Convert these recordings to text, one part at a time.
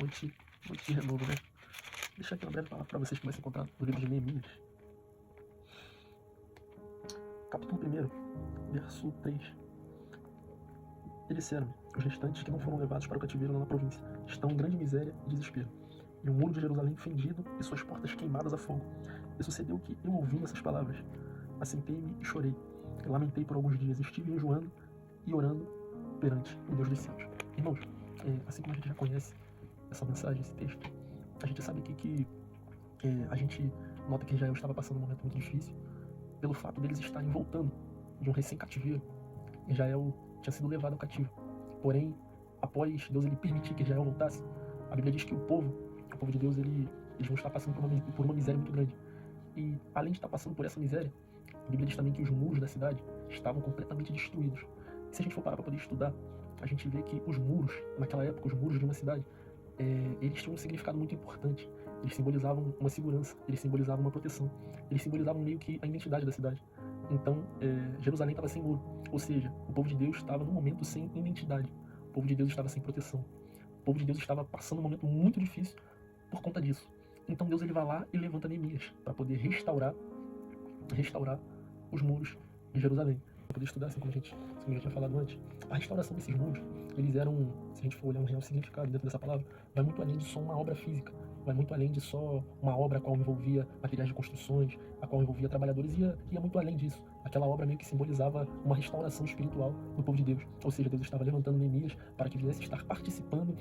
noite de renovo, né? Deixa aqui uma breve palavra para vocês que vai se encontrar no livro de Neemias. Capítulo 1, verso 3. E disseram-me, os restantes que não foram levados para o cativeiro lá na província estão em grande miséria e desespero, e o muro de Jerusalém fendido e suas portas queimadas a fogo. E sucedeu que, eu ouvindo essas palavras, assentei-me e chorei, e lamentei por alguns dias, estive jejuando e orando perante o Deus dos céus. Irmãos, assim como a gente já conhece essa mensagem, esse texto, a gente sabe aqui que a gente nota que Israel estava passando um momento muito difícil pelo fato deles estarem voltando de um recém-cativeiro. Israel tinha sido levado ao cativo. Porém, após Deus ele permitir que Israel voltasse, a Bíblia diz que o povo de Deus, eles vão estar passando por uma miséria muito grande. E além de estar passando por essa miséria, a Bíblia diz também que os muros da cidade estavam completamente destruídos. E se a gente for parar para poder estudar, a gente vê que os muros, naquela época, os muros de uma cidade, eles tinham um significado muito importante. Eles simbolizavam uma segurança, eles simbolizavam uma proteção, eles simbolizavam meio que a identidade da cidade. Então, Jerusalém estava sem muro, ou seja, o povo de Deus estava no momento sem identidade, o povo de Deus estava sem proteção, o povo de Deus estava passando um momento muito difícil por conta disso. Então Deus ele vai lá e levanta Neemias para poder restaurar os muros de Jerusalém. Para poder estudar, assim como eu já tinha falado antes, a restauração desses muros, eles eram, se a gente for olhar um real significado dentro dessa palavra, vai muito além de só uma obra física, vai muito além de só uma obra a qual envolvia materiais de construções, a qual envolvia trabalhadores, ia muito além disso. Aquela obra meio que simbolizava uma restauração espiritual do povo de Deus. Ou seja, Deus estava levantando Neemias para que viesse estar participando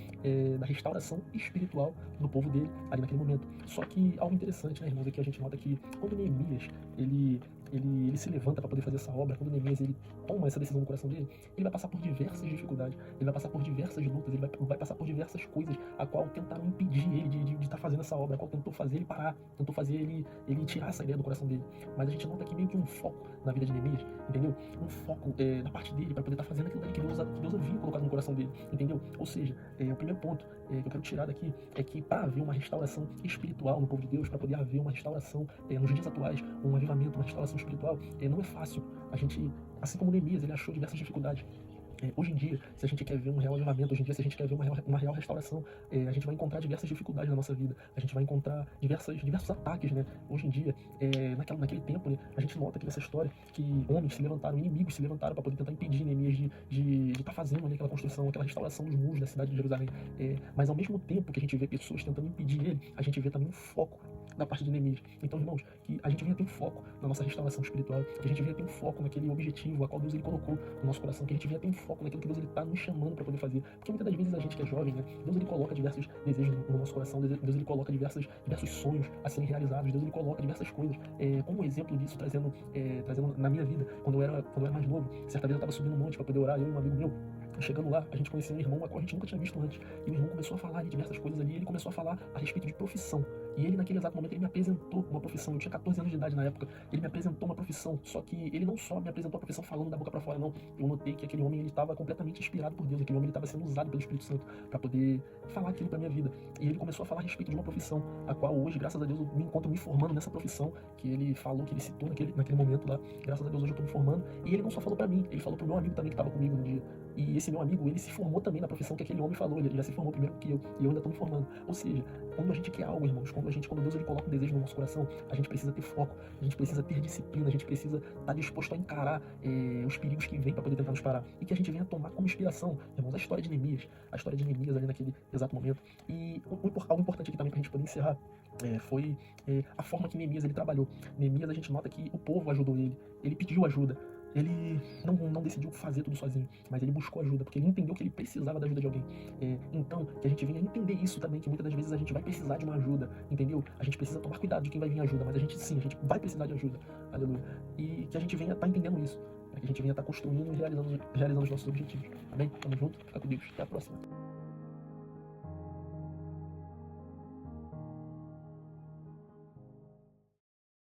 da restauração espiritual do povo dele ali naquele momento. Só que algo interessante, né, irmãos, é que a gente nota que quando Neemias ele se levanta para poder fazer essa obra, quando Neemias ele toma essa decisão no coração dele, ele vai passar por diversas dificuldades, ele vai passar por diversas lutas, ele vai passar por diversas coisas a qual tentaram impedir ele de estar fazendo essa obra, a qual tentou fazer ele parar, tentou fazer ele tirar essa ideia do coração dele. Mas a gente nota aqui meio que um foco na vida de Neemias, entendeu? Um foco da parte dele para poder estar fazendo aquilo que Deus havia colocado no coração dele, entendeu? Ou seja, o primeiro ponto que eu quero tirar daqui é que para haver uma restauração espiritual no povo de Deus, para poder haver uma restauração nos dias atuais, um avivamento, uma restauração espiritual, não é fácil. A gente, assim como Neemias, ele achou diversas dificuldades. Hoje em dia, se a gente quer ver um real avivamento, hoje em dia, se a gente quer ver uma real restauração, a gente vai encontrar diversas dificuldades na nossa vida, a gente vai encontrar diversos ataques, né? Hoje em dia, naquele tempo, né, a gente nota aqui nessa história que homens se levantaram, inimigos se levantaram para poder tentar impedir Neemias de estar fazendo ali aquela construção, aquela restauração dos muros da cidade de Jerusalém. Mas ao mesmo tempo que a gente vê pessoas tentando impedir ele, a gente vê também um foco da parte de Neemias. Então, irmãos, que a gente venha ter um foco na nossa restauração espiritual, que a gente venha ter um foco naquele objetivo a qual Deus ele colocou no nosso coração, que a gente venha ter um foco naquilo que Deus ele está nos chamando para poder fazer. Porque muitas das vezes a gente que é jovem, né, Deus ele coloca diversos desejos no nosso coração, Deus ele coloca diversos sonhos a serem realizados, Deus ele coloca diversas coisas. Como exemplo disso, trazendo na minha vida, quando eu era mais novo, certa vez eu estava subindo um monte para poder orar, eu e um amigo meu. Chegando lá, a gente conheceu um irmão a qual a gente nunca tinha visto antes. E o irmão começou a falar de diversas coisas ali, ele começou a falar a respeito de profissão. E ele, naquele exato momento, ele me apresentou uma profissão. Eu tinha 14 anos de idade na época. Ele me apresentou uma profissão. Só que ele não só me apresentou a profissão falando da boca para fora, não. Eu notei que aquele homem ele estava completamente inspirado por Deus. Aquele homem estava sendo usado pelo Espírito Santo para poder falar aquilo para minha vida. E ele começou a falar a respeito de uma profissão, a qual hoje, graças a Deus, eu me encontro me formando nessa profissão que ele falou, que ele citou naquele momento lá. Graças a Deus, hoje eu estou me formando. E ele não só falou para mim, ele falou pro meu amigo também que estava comigo no dia. E esse meu amigo, ele se formou também na profissão que aquele homem falou. Ele já se formou primeiro que eu. E eu ainda estou me formando. Ou seja, quando a gente quer algo, irmãos, quando Deus ele coloca um desejo no nosso coração, a gente precisa ter foco, a gente precisa ter disciplina, a gente precisa estar disposto a encarar os perigos que vêm para poder tentar nos parar. E que a gente venha tomar como inspiração, irmãos, a história de Neemias ali naquele exato momento. E algo importante aqui também para a gente poder encerrar foi a forma que Neemias ele trabalhou. Neemias, a gente nota que o povo ajudou ele pediu ajuda. Ele não decidiu fazer tudo sozinho, mas ele buscou ajuda, porque ele entendeu que ele precisava da ajuda de alguém. Então, que a gente venha entender isso também, que muitas das vezes a gente vai precisar de uma ajuda, entendeu? A gente precisa tomar cuidado de quem vai vir ajuda, mas a gente vai precisar de ajuda, aleluia. E que a gente venha estar entendendo isso, que a gente venha estar construindo e realizando os nossos objetivos, tá bem? Tamo junto, fica com Deus, até a próxima.